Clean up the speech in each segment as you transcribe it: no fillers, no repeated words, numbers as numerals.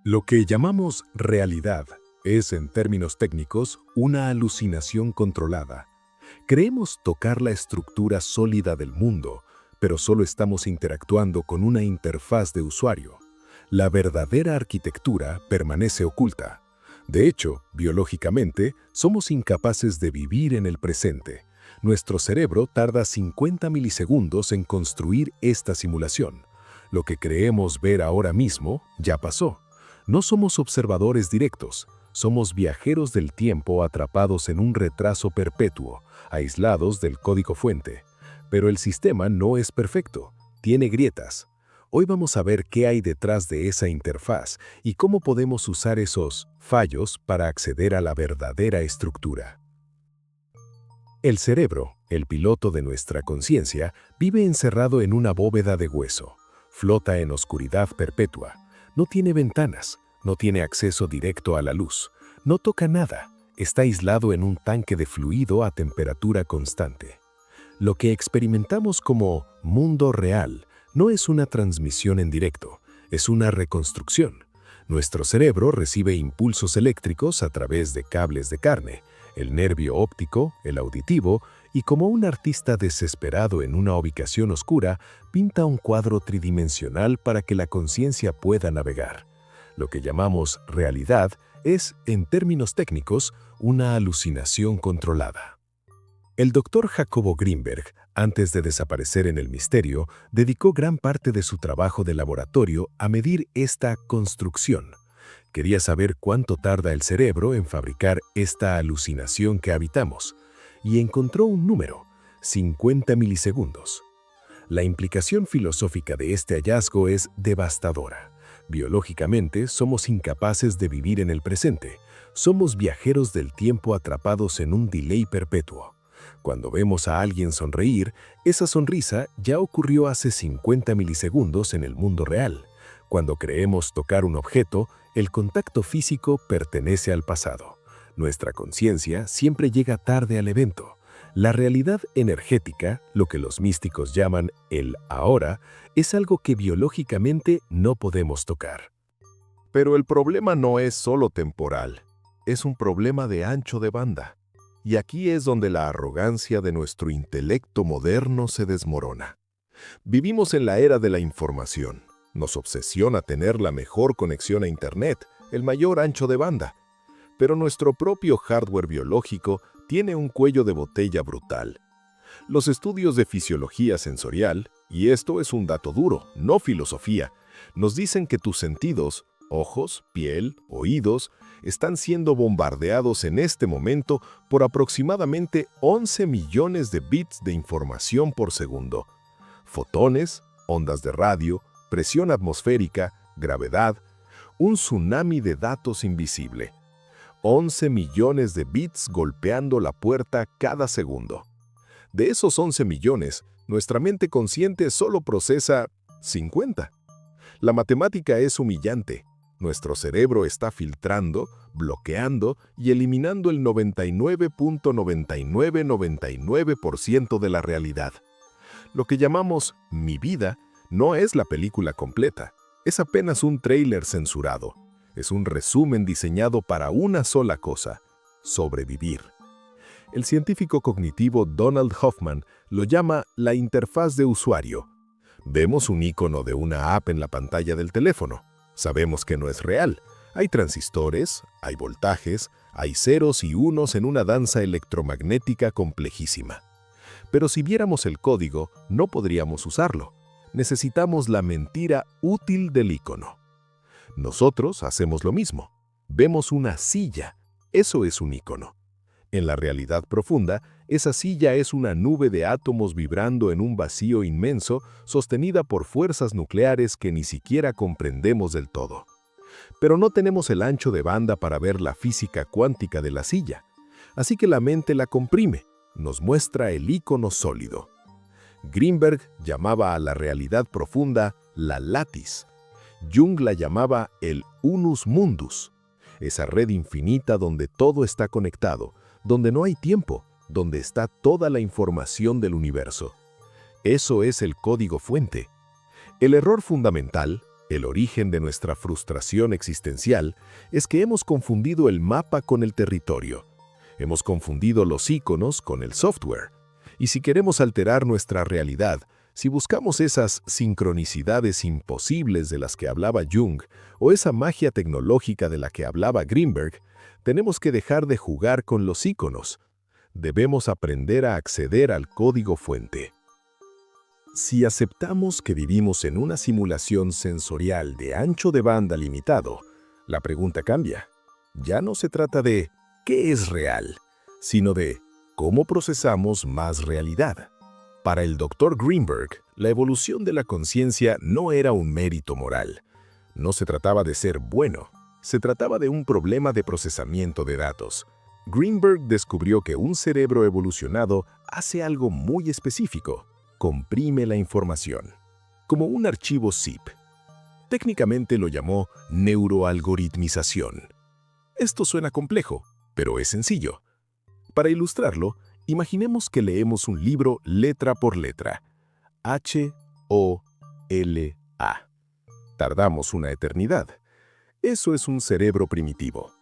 Lo que llamamos realidad es, en términos técnicos, una alucinación controlada. Creemos tocar la estructura sólida del mundo, pero solo estamos interactuando con una interfaz de usuario. La verdadera arquitectura permanece oculta. De hecho, biológicamente, somos incapaces de vivir en el presente. Nuestro cerebro tarda 50 milisegundos en construir esta simulación. Lo que creemos ver ahora mismo ya pasó. No somos observadores directos, somos viajeros del tiempo atrapados en un retraso perpetuo, aislados del código fuente. Pero el sistema no es perfecto, tiene grietas. Hoy vamos a ver qué hay detrás de esa interfaz y cómo podemos usar esos fallos para acceder a la verdadera estructura. El cerebro, el piloto de nuestra conciencia, vive encerrado en una bóveda de hueso. Flota en oscuridad perpetua. No tiene ventanas, no tiene acceso directo a la luz, no toca nada, está aislado en un tanque de fluido a temperatura constante. Lo que experimentamos como mundo real no es una transmisión en directo, es una reconstrucción. Nuestro cerebro recibe impulsos eléctricos a través de cables de carne, el nervio óptico, el auditivo, y como un artista desesperado en una ubicación oscura, pinta un cuadro tridimensional para que la conciencia pueda navegar. Lo que llamamos realidad es, en términos técnicos, una alucinación controlada. El doctor Jacobo Grinberg, antes de desaparecer en el misterio, dedicó gran parte de su trabajo de laboratorio a medir esta construcción. Quería saber cuánto tarda el cerebro en fabricar esta alucinación que habitamos, y encontró un número, 50 milisegundos. La implicación filosófica de este hallazgo es devastadora. Biológicamente, somos incapaces de vivir en el presente. Somos viajeros del tiempo atrapados en un delay perpetuo. Cuando vemos a alguien sonreír, esa sonrisa ya ocurrió hace 50 milisegundos en el mundo real. Cuando creemos tocar un objeto, el contacto físico pertenece al pasado. Nuestra conciencia siempre llega tarde al evento. La realidad energética, lo que los místicos llaman el ahora, es algo que biológicamente no podemos tocar. Pero el problema no es solo temporal, es un problema de ancho de banda. Y aquí es donde la arrogancia de nuestro intelecto moderno se desmorona. Vivimos en la era de la información. Nos obsesiona tener la mejor conexión a Internet, el mayor ancho de banda. Pero nuestro propio hardware biológico tiene un cuello de botella brutal. Los estudios de fisiología sensorial, y esto es un dato duro, no filosofía, nos dicen que tus sentidos, ojos, piel, oídos, están siendo bombardeados en este momento por aproximadamente 11 millones de bits de información por segundo. Fotones, ondas de radio, presión atmosférica, gravedad, un tsunami de datos invisible. 11 millones de bits golpeando la puerta cada segundo. De esos 11 millones, nuestra mente consciente solo procesa 50. La matemática es humillante. Nuestro cerebro está filtrando, bloqueando y eliminando el 99.9999% de la realidad. Lo que llamamos mi vida no es la película completa. Es apenas un tráiler censurado. Es un resumen diseñado para una sola cosa: sobrevivir. El científico cognitivo Donald Hoffman lo llama la interfaz de usuario. Vemos un icono de una app en la pantalla del teléfono. Sabemos que no es real. Hay transistores, hay voltajes, hay ceros y unos en una danza electromagnética complejísima. Pero si viéramos el código, no podríamos usarlo. Necesitamos la mentira útil del icono. Nosotros hacemos lo mismo. Vemos una silla. Eso es un icono. En la realidad profunda, esa silla es una nube de átomos vibrando en un vacío inmenso, sostenida por fuerzas nucleares que ni siquiera comprendemos del todo. Pero no tenemos el ancho de banda para ver la física cuántica de la silla. Así que la mente la comprime, nos muestra el icono sólido. Grinberg llamaba a la realidad profunda la lattice. Jung la llamaba el unus mundus, esa red infinita donde todo está conectado, donde no hay tiempo, donde está toda la información del universo. Eso es el código fuente. El error fundamental, El origen de nuestra frustración existencial es que hemos confundido el mapa con el territorio. Hemos confundido los iconos con el software. Y si queremos alterar nuestra realidad, si buscamos esas sincronicidades imposibles de las que hablaba Jung o esa magia tecnológica de la que hablaba Greenberg, tenemos que dejar de jugar con los iconos. Debemos aprender a acceder al código fuente. Si aceptamos que vivimos en una simulación sensorial de ancho de banda limitado, la pregunta cambia. Ya no se trata de ¿qué es real?, sino de ¿cómo procesamos más realidad? Para el Dr. Greenberg, la evolución de la conciencia no era un mérito moral. No se trataba de ser bueno, se trataba de un problema de procesamiento de datos. Greenberg descubrió que un cerebro evolucionado hace algo muy específico: comprime la información, como un archivo zip. Técnicamente lo llamó neuroalgoritmización. Esto suena complejo, pero es sencillo. Para ilustrarlo, imaginemos que leemos un libro letra por letra. H-O-L-A. Tardamos una eternidad. Eso es un cerebro primitivo.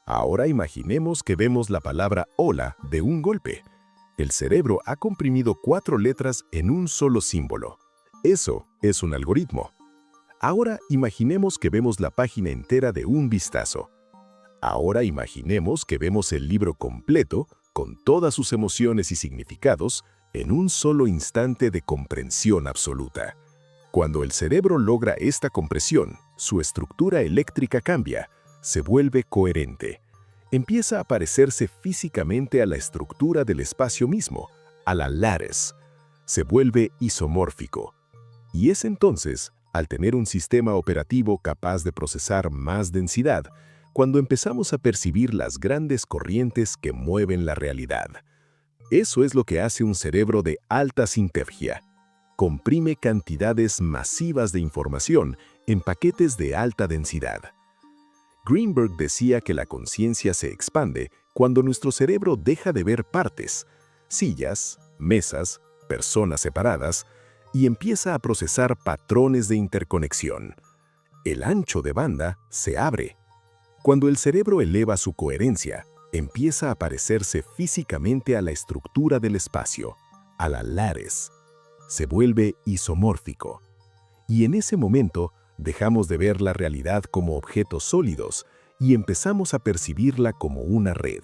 Ahora imaginemos que vemos la palabra hola de un golpe. El cerebro ha comprimido 4 letras en un solo símbolo. Eso es un algoritmo. Ahora imaginemos que vemos la página entera de un vistazo. Ahora imaginemos que vemos el libro completo, con todas sus emociones y significados, en un solo instante de comprensión absoluta. Cuando el cerebro logra esta compresión, su estructura eléctrica cambia, se vuelve coherente. Empieza a parecerse físicamente a la estructura del espacio mismo, a la lattice. Se vuelve isomórfico. Y es entonces, al tener un sistema operativo capaz de procesar más densidad, cuando empezamos a percibir las grandes corrientes que mueven la realidad. Eso es lo que hace un cerebro de alta sinergia. Comprime cantidades masivas de información en paquetes de alta densidad. Greenberg decía que la conciencia se expande cuando nuestro cerebro deja de ver partes, sillas, mesas, personas separadas, y empieza a procesar patrones de interconexión. El ancho de banda se abre. Cuando el cerebro eleva su coherencia, empieza a parecerse físicamente a la estructura del espacio, a la lattice. Se vuelve isomórfico. Y en ese momento, dejamos de ver la realidad como objetos sólidos y empezamos a percibirla como una red.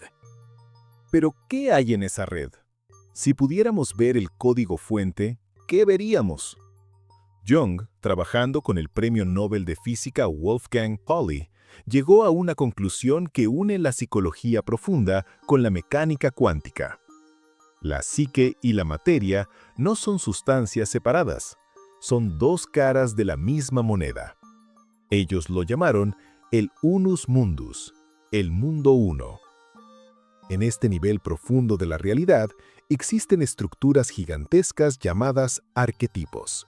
Pero, ¿qué hay en esa red? Si pudiéramos ver el código fuente, ¿qué veríamos? Jung, trabajando con el Premio Nobel de Física Wolfgang Pauli, llegó a una conclusión que une la psicología profunda con la mecánica cuántica. La psique y la materia no son sustancias separadas, son dos caras de la misma moneda. Ellos lo llamaron el unus mundus, el mundo uno. En este nivel profundo de la realidad existen estructuras gigantescas llamadas arquetipos.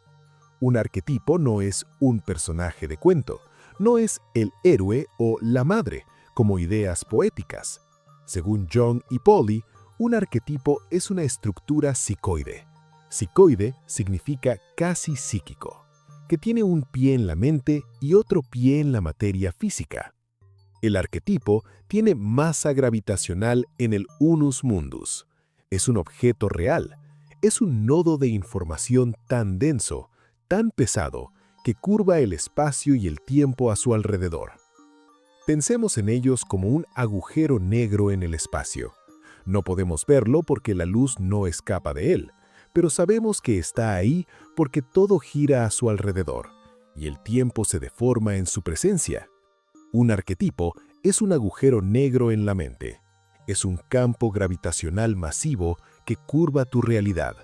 Un arquetipo no es un personaje de cuento, no es el héroe o la madre, como ideas poéticas. Según Jung y Pauli, un arquetipo es una estructura psicoide. Psicoide significa casi psíquico, que tiene un pie en la mente y otro pie en la materia física. El arquetipo tiene masa gravitacional en el unus mundus. Es un objeto real. Es un nodo de información tan denso, tan pesado, que curva el espacio y el tiempo a su alrededor. Pensemos en ellos como un agujero negro en el espacio. No podemos verlo porque la luz no escapa de él, pero sabemos que está ahí porque todo gira a su alrededor, y el tiempo se deforma en su presencia. Un arquetipo es un agujero negro en la mente. Es un campo gravitacional masivo que curva tu realidad.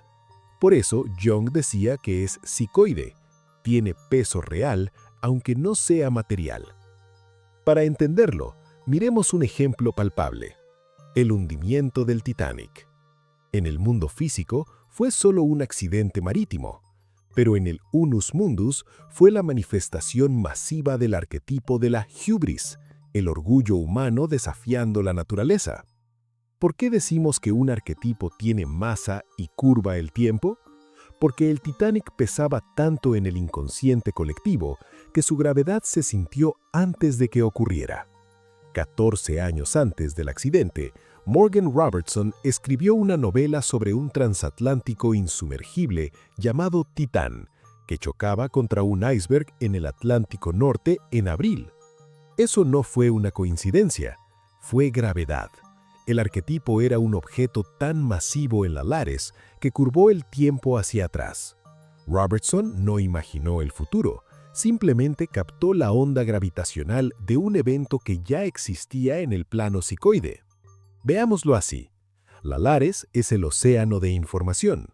Por eso Jung decía que es psicoide. Tiene peso real, aunque no sea material. Para entenderlo, miremos un ejemplo palpable: el hundimiento del Titanic. En el mundo físico fue solo un accidente marítimo, pero en el unus mundus fue la manifestación masiva del arquetipo de la hubris, el orgullo humano desafiando la naturaleza. ¿Por qué decimos que un arquetipo tiene masa y curva el tiempo? porque el Titanic pesaba tanto en el inconsciente colectivo que su gravedad se sintió antes de que ocurriera. 14 años antes del accidente, Morgan Robertson escribió una novela sobre un transatlántico insumergible llamado Titán, que chocaba contra un iceberg en el Atlántico Norte en abril. Eso no fue una coincidencia, fue gravedad. El arquetipo era un objeto tan masivo en la Lares que curvó el tiempo hacia atrás. Robertson no imaginó el futuro, simplemente captó la onda gravitacional de un evento que ya existía en el plano psicoide. Veámoslo así. La Lares es el océano de información.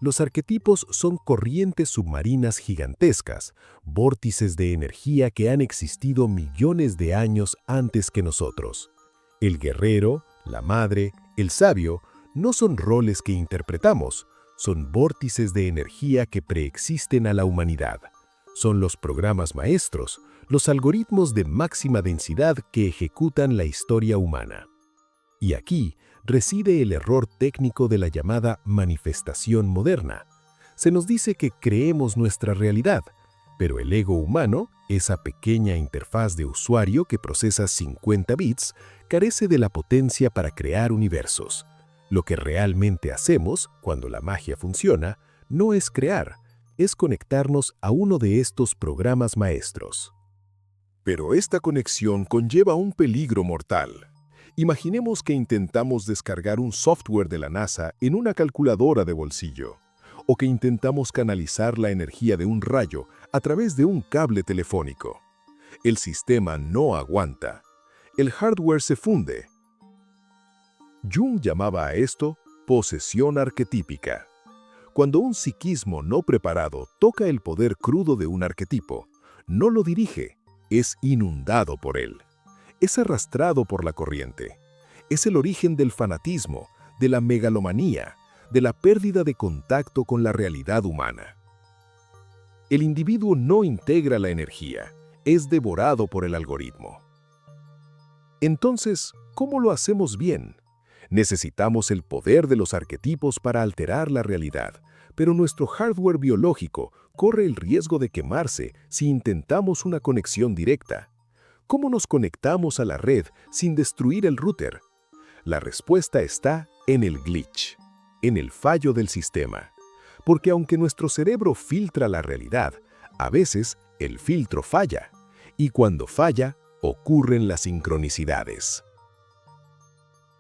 Los arquetipos son corrientes submarinas gigantescas, vórtices de energía que han existido millones de años antes que nosotros. El guerrero, la madre, el sabio, no son roles que interpretamos, son vórtices de energía que preexisten a la humanidad. Son los programas maestros, los algoritmos de máxima densidad que ejecutan la historia humana. Y aquí reside el error técnico de la llamada manifestación moderna. Se nos dice que creemos nuestra realidad, pero el ego humano, esa pequeña interfaz de usuario que procesa 50 bits, carece de la potencia para crear universos. Lo que realmente hacemos, cuando la magia funciona, no es crear, es conectarnos a uno de estos programas maestros. Pero esta conexión conlleva un peligro mortal. Imaginemos que intentamos descargar un software de la NASA en una calculadora de bolsillo, o que intentamos canalizar la energía de un rayo a través de un cable telefónico. El sistema no aguanta. El hardware se funde. Jung llamaba a esto posesión arquetípica. Cuando un psiquismo no preparado toca el poder crudo de un arquetipo, no lo dirige, es inundado por él. Es arrastrado por la corriente. Es el origen del fanatismo, de la megalomanía, de la pérdida de contacto con la realidad humana. El individuo no integra la energía, es devorado por el algoritmo. Entonces, ¿cómo lo hacemos bien? Necesitamos el poder de los arquetipos para alterar la realidad, pero nuestro hardware biológico corre el riesgo de quemarse si intentamos una conexión directa. ¿Cómo nos conectamos a la red sin destruir el router? La respuesta está en el glitch, en el fallo del sistema. Porque aunque nuestro cerebro filtra la realidad, a veces el filtro falla. Y cuando falla, ocurren las sincronicidades.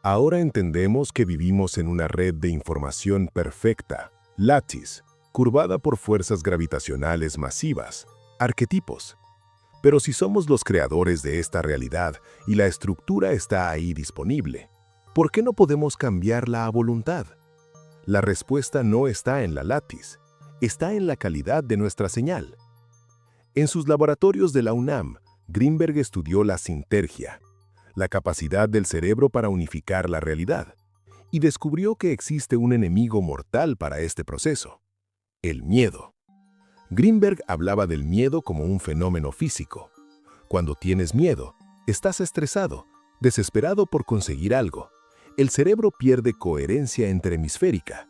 Ahora entendemos que vivimos en una red de información perfecta, lattice, curvada por fuerzas gravitacionales masivas, arquetipos. Pero si somos los creadores de esta realidad y la estructura está ahí disponible, ¿por qué no podemos cambiarla a voluntad? La respuesta no está en la lattice, está en la calidad de nuestra señal. En sus laboratorios de la UNAM, Greenberg estudió la sintergia, la capacidad del cerebro para unificar la realidad, y descubrió que existe un enemigo mortal para este proceso: el miedo. Greenberg hablaba del miedo como un fenómeno físico. Cuando tienes miedo, estás estresado, desesperado por conseguir algo. El cerebro pierde coherencia hemisférica.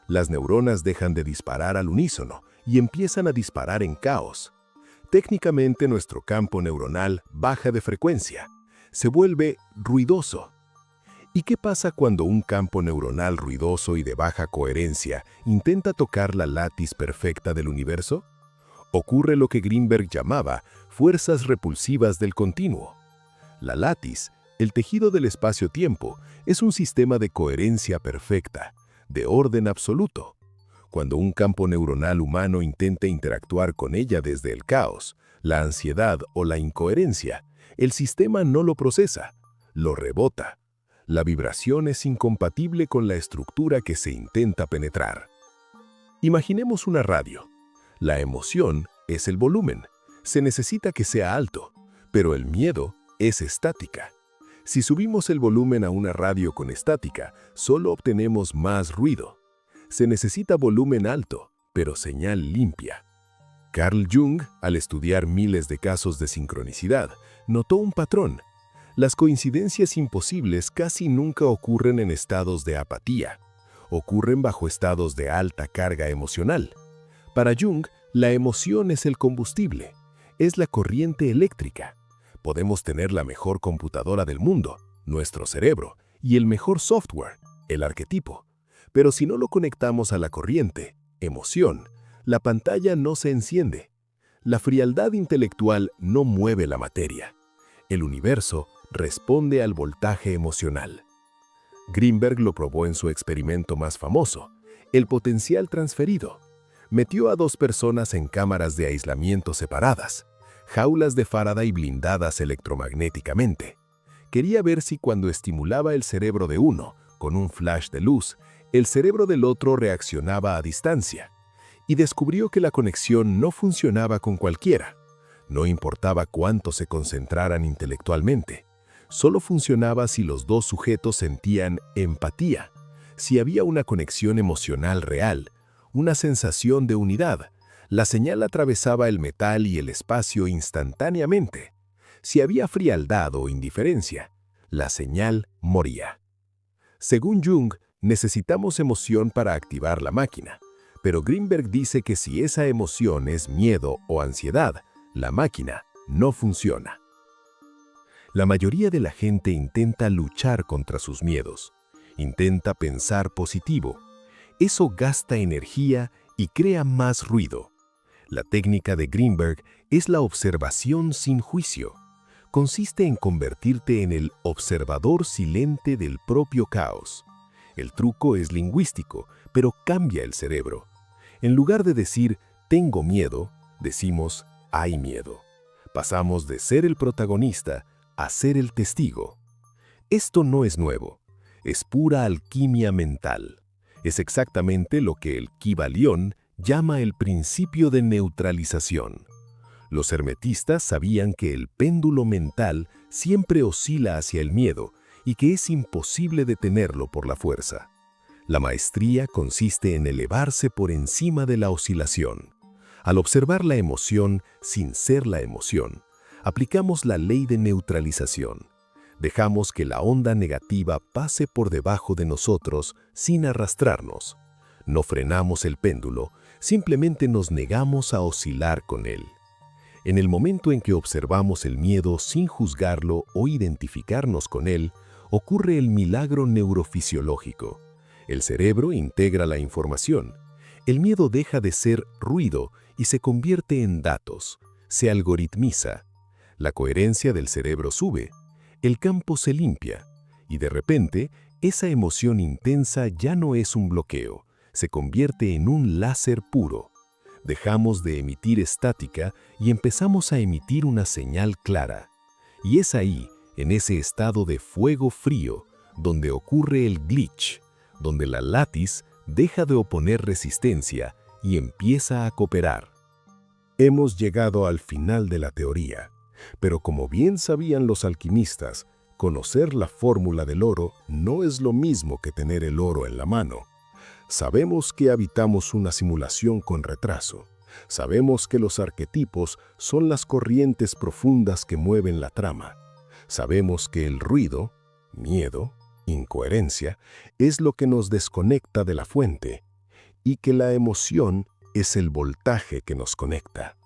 Las neuronas dejan de disparar al unísono y empiezan a disparar en caos. Técnicamente nuestro campo neuronal baja de frecuencia, se vuelve ruidoso. ¿Y qué pasa cuando un campo neuronal ruidoso y de baja coherencia intenta tocar la lattice perfecta del universo? Ocurre lo que Greenberg llamaba fuerzas repulsivas del continuo. La lattice, el tejido del espacio-tiempo, es un sistema de coherencia perfecta, de orden absoluto. Cuando un campo neuronal humano intenta interactuar con ella desde el caos, la ansiedad o la incoherencia, el sistema no lo procesa, lo rebota. La vibración es incompatible con la estructura que se intenta penetrar. Imaginemos una radio. La emoción es el volumen. Se necesita que sea alto, pero el miedo es estática. Si subimos el volumen a una radio con estática, solo obtenemos más ruido. Se necesita volumen alto, pero señal limpia. Carl Jung, al estudiar miles de casos de sincronicidad, notó un patrón. Las coincidencias imposibles casi nunca ocurren en estados de apatía. Ocurren bajo estados de alta carga emocional. Para Jung, la emoción es el combustible, es la corriente eléctrica. Podemos tener la mejor computadora del mundo, nuestro cerebro, y el mejor software, el arquetipo. Pero si no lo conectamos a la corriente, emoción, la pantalla no se enciende. La frialdad intelectual no mueve la materia. El universo responde al voltaje emocional. Greenberg lo probó en su experimento más famoso, el potencial transferido. Metió a 2 personas en cámaras de aislamiento separadas, jaulas de Faraday blindadas electromagnéticamente. Quería ver si cuando estimulaba el cerebro de uno con un flash de luz, el cerebro del otro reaccionaba a distancia. Y descubrió que la conexión no funcionaba con cualquiera. No importaba cuánto se concentraran intelectualmente. Solo funcionaba si los 2 sujetos sentían empatía, si había una conexión emocional real, una sensación de unidad. La señal atravesaba el metal y el espacio instantáneamente. Si había frialdad o indiferencia, la señal moría. Según Jung, necesitamos emoción para activar la máquina, pero Greenberg dice que si esa emoción es miedo o ansiedad, la máquina no funciona. La mayoría de la gente intenta luchar contra sus miedos, intenta pensar positivo. Eso gasta energía y crea más ruido. La técnica de Greenberg es la observación sin juicio. Consiste en convertirte en el observador silente del propio caos. El truco es lingüístico, pero cambia el cerebro. En lugar de decir «tengo miedo», decimos «hay miedo». Pasamos de ser el protagonista a ser el testigo. Esto no es nuevo, es pura alquimia mental. Es exactamente lo que el Kybalión llama el principio de neutralización. Los hermetistas sabían que el péndulo mental siempre oscila hacia el miedo y que es imposible detenerlo por la fuerza. La maestría consiste en elevarse por encima de la oscilación. Al observar la emoción sin ser la emoción, aplicamos la ley de neutralización. Dejamos que la onda negativa pase por debajo de nosotros sin arrastrarnos. No frenamos el péndulo, simplemente nos negamos a oscilar con él. En el momento en que observamos el miedo sin juzgarlo o identificarnos con él, ocurre el milagro neurofisiológico. El cerebro integra la información. El miedo deja de ser ruido y se convierte en datos. Se algoritmiza. La coherencia del cerebro sube. El campo se limpia. Y de repente, esa emoción intensa ya no es un bloqueo. Se convierte en un láser puro. Dejamos de emitir estática y empezamos a emitir una señal clara. Y es ahí, en ese estado de fuego frío, donde ocurre el glitch, donde la látiz deja de oponer resistencia y empieza a cooperar. Hemos llegado al final de la teoría, pero como bien sabían los alquimistas, conocer la fórmula del oro no es lo mismo que tener el oro en la mano. Sabemos que habitamos una simulación con retraso. Sabemos que los arquetipos son las corrientes profundas que mueven la trama. Sabemos que el ruido, miedo, incoherencia, es lo que nos desconecta de la fuente y que la emoción es el voltaje que nos conecta.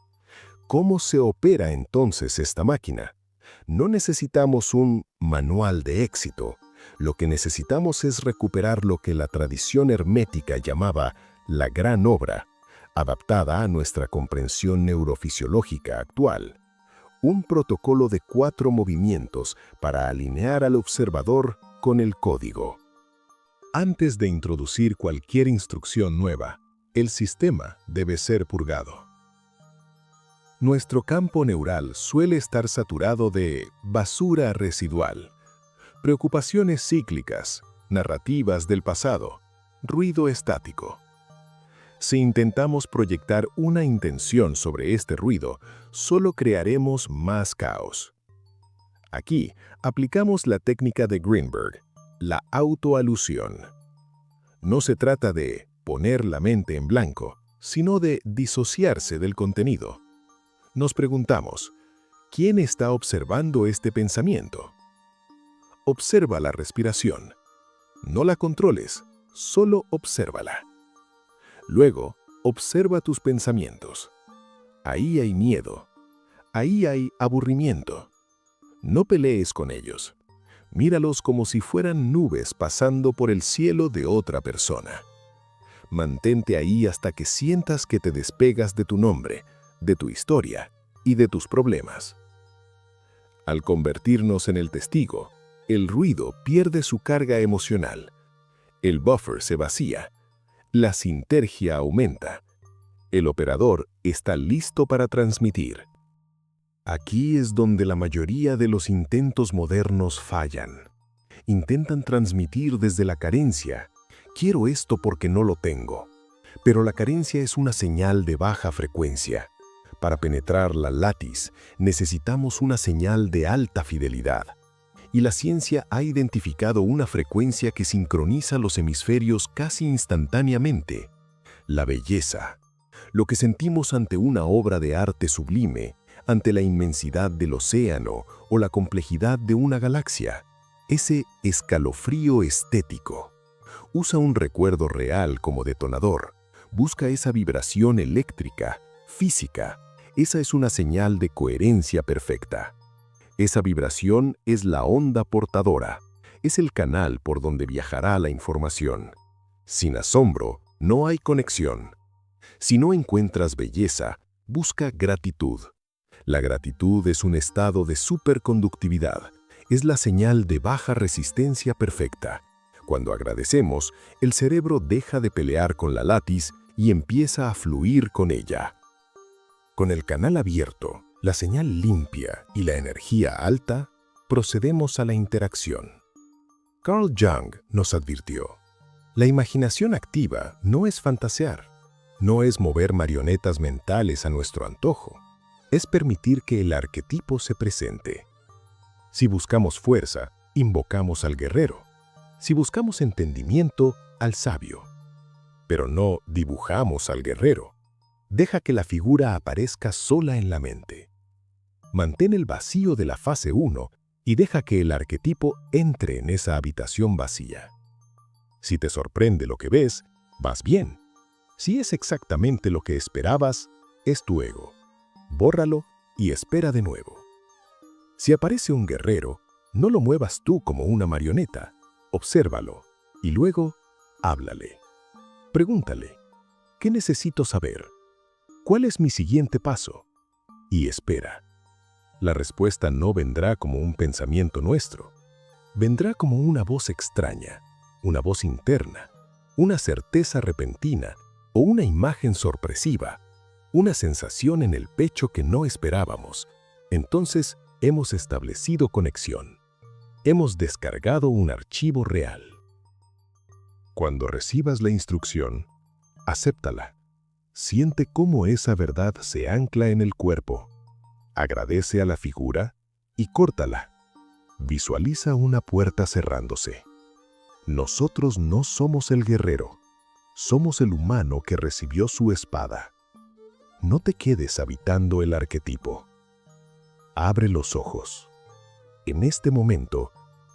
¿Cómo se opera entonces esta máquina? No necesitamos un manual de éxito. Lo que necesitamos es recuperar lo que la tradición hermética llamaba la gran obra, adaptada a nuestra comprensión neurofisiológica actual. Un protocolo de 4 movimientos para alinear al observador con el código. Antes de introducir cualquier instrucción nueva, el sistema debe ser purgado. Nuestro campo neural suele estar saturado de basura residual, preocupaciones cíclicas, narrativas del pasado, ruido estático. Si intentamos proyectar una intención sobre este ruido, solo crearemos más caos. Aquí aplicamos la técnica de Greenberg, la autoalusión. No se trata de poner la mente en blanco, sino de disociarse del contenido. Nos preguntamos, ¿quién está observando este pensamiento? Observa la respiración. No la controles, solo obsérvala. Luego, observa tus pensamientos. Ahí hay miedo. Ahí hay aburrimiento. No pelees con ellos. Míralos como si fueran nubes pasando por el cielo de otra persona. Mantente ahí hasta que sientas que te despegas de tu nombre, de tu historia y de tus problemas. Al convertirnos en el testigo, el ruido pierde su carga emocional. El buffer se vacía. La sinergia aumenta. El operador está listo para transmitir. Aquí es donde la mayoría de los intentos modernos fallan. Intentan transmitir desde la carencia. Quiero esto porque no lo tengo. Pero la carencia es una señal de baja frecuencia. Para penetrar la látiz, necesitamos una señal de alta fidelidad. Y la ciencia ha identificado una frecuencia que sincroniza los hemisferios casi instantáneamente. La belleza. Lo que sentimos ante una obra de arte sublime, ante la inmensidad del océano o la complejidad de una galaxia. Ese escalofrío estético. Usa un recuerdo real como detonador. Busca esa vibración eléctrica, física. Esa es una señal de coherencia perfecta. Esa vibración es la onda portadora. Es el canal por donde viajará la información. Sin asombro, no hay conexión. Si no encuentras belleza, busca gratitud. La gratitud es un estado de superconductividad. Es la señal de baja resistencia perfecta. Cuando agradecemos, el cerebro deja de pelear con la látiz y empieza a fluir con ella. Con el canal abierto, la señal limpia y la energía alta, procedemos a la interacción. Carl Jung nos advirtió: la imaginación activa no es fantasear, no es mover marionetas mentales a nuestro antojo, es permitir que el arquetipo se presente. Si buscamos fuerza, invocamos al guerrero. Si buscamos entendimiento, al sabio. Pero no dibujamos al guerrero. Deja que la figura aparezca sola en la mente. Mantén el vacío de la fase 1 y deja que el arquetipo entre en esa habitación vacía. Si te sorprende lo que ves, vas bien. Si es exactamente lo que esperabas, es tu ego. Bórralo y espera de nuevo. Si aparece un guerrero, no lo muevas tú como una marioneta. Obsérvalo y luego háblale. Pregúntale: ¿qué necesito saber? ¿Cuál es mi siguiente paso? Y espera. La respuesta no vendrá como un pensamiento nuestro. Vendrá como una voz extraña, una voz interna, una certeza repentina o una imagen sorpresiva, una sensación en el pecho que no esperábamos. Entonces hemos establecido conexión. Hemos descargado un archivo real. Cuando recibas la instrucción, acéptala. Siente cómo esa verdad se ancla en el cuerpo. Agradece a la figura y córtala. Visualiza una puerta cerrándose. Nosotros no somos el guerrero. Somos el humano que recibió su espada. No te quedes habitando el arquetipo. Abre los ojos. En este momento,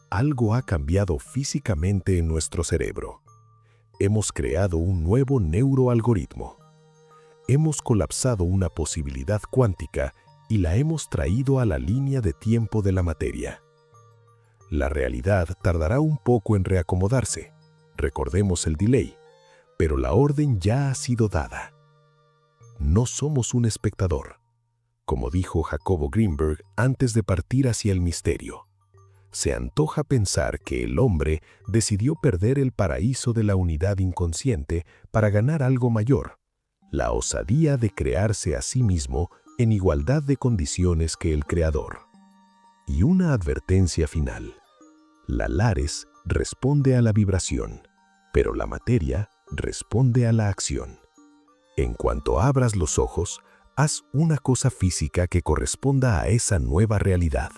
algo ha cambiado físicamente en nuestro cerebro. Hemos creado un nuevo neuroalgoritmo. Hemos colapsado una posibilidad cuántica y la hemos traído a la línea de tiempo de la materia. La realidad tardará un poco en reacomodarse. Recordemos el delay, pero la orden ya ha sido dada. No somos un espectador. Como dijo Jacobo Greenberg antes de partir hacia el misterio, se antoja pensar que el hombre decidió perder el paraíso de la unidad inconsciente para ganar algo mayor, la osadía de crearse a sí mismo en igualdad de condiciones que el Creador. Y una advertencia final. La Lares responde a la vibración, pero la materia responde a la acción. En cuanto abras los ojos, haz una cosa física que corresponda a esa nueva realidad.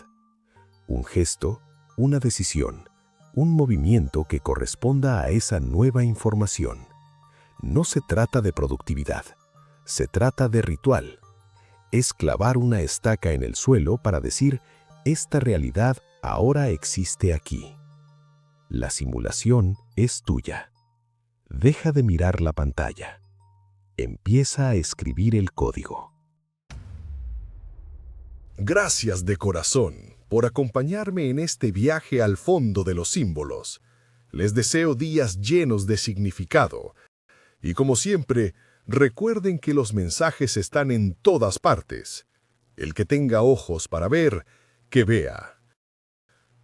Un gesto, una decisión, un movimiento que corresponda a esa nueva información. No se trata de productividad, se trata de ritual. Es clavar una estaca en el suelo para decir: esta realidad ahora existe aquí. La simulación es tuya. Deja de mirar la pantalla. Empieza a escribir el código. Gracias de corazón por acompañarme en este viaje al fondo de los símbolos. Les deseo días llenos de significado. Y como siempre, recuerden que los mensajes están en todas partes. El que tenga ojos para ver, que vea.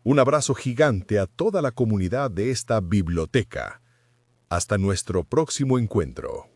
Un abrazo gigante a toda la comunidad de esta biblioteca. Hasta nuestro próximo encuentro.